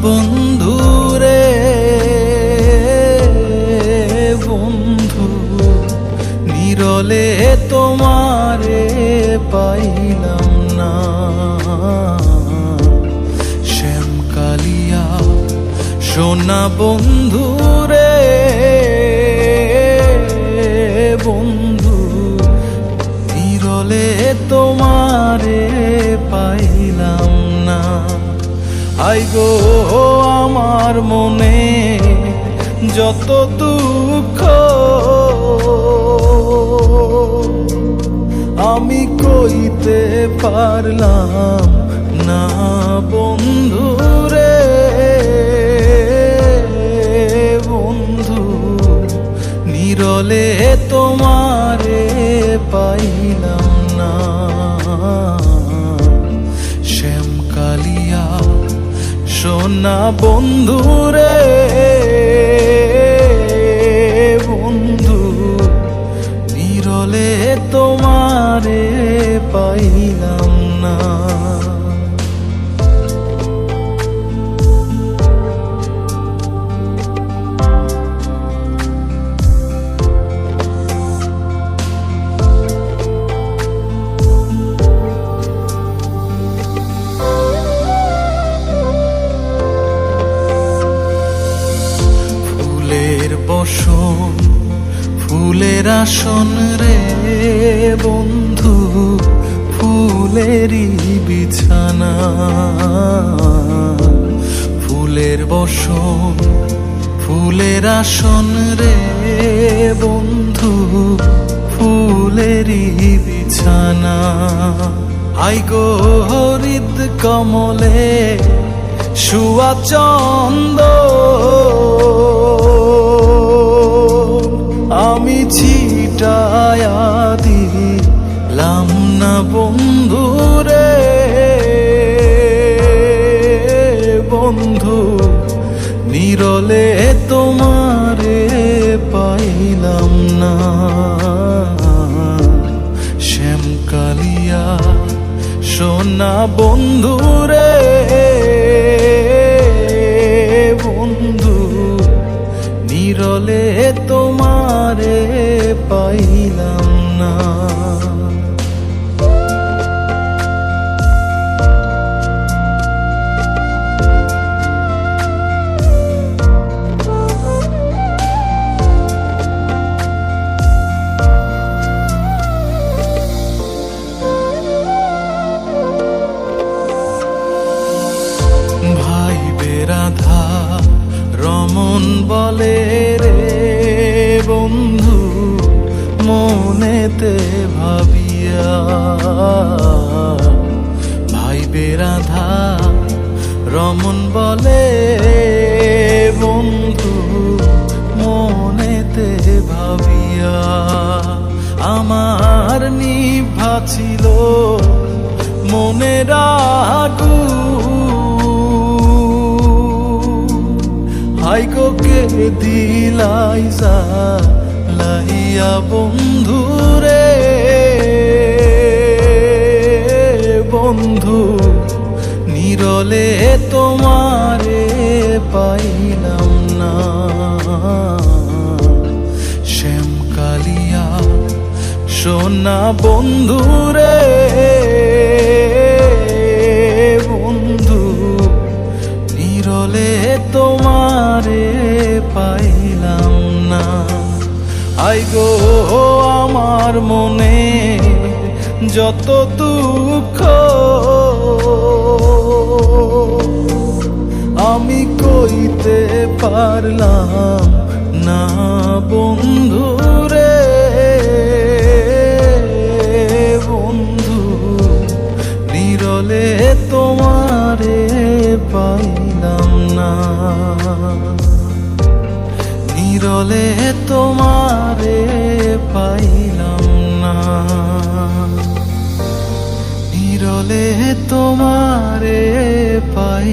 বন্ধু রে বন্ধু, নিরলে তোমারে পাইলাম না। শ্যামকালিয়া সোনা বন্ধু রে বন্ধু, নিরলে তোমারে পাইলাম না। আই গো আমার মনে যত দুঃখ, আমি কইতে পারলাম না বন্ধু রে বন্ধু, নিরলে তোমারে পাইলাম না। শ্যামকালিয়া সোনা বন্ধু রে বন্ধু, নিরলে তোমারে পাইলাম না। বসন ফুলের আসন রে বন্ধু, ফুলেরই বিছানা। ফুলের বসন ফুলের আসন রে বন্ধু, ফুলেরই বিছানা। আই গো হরিদ কমলে শুয়া চন্দ, আমি ছিটায়া দিলাম না বন্ধু রে বন্ধু, নিরলে তোমারে পাইলাম না। শ্যামকালিয়া সোনা বন্ধু রে বন্ধু, নিরলে তোমারে পাইলাম না। ভাই বেরাধা রমন বলে রে বন্ধু, মনেতে ভাবিয়া। ভাই বেরাধা রমন বলে বন্ধু, মনেতে ভাবিয়া। আমার নিভা ছিল মনের আগুন, হাই গো কে দিলাই জ্বালাইয়া বন্ধু রে বন্ধু, নিরলে তোমারে পাইলাম না। শ্যামকালিয়া সোনা বন্ধু রে বন্ধু, নিরলে তোমারে পাইলাম না। আই গো আমার মনে যত দুঃখ, আমি কইতে পারলাম না বন্ধু রে বন্ধু, নিরলে তোমারে পাইলাম না। নিরলে তোমারে পাইলাম না। নিরলে তোমারে পাই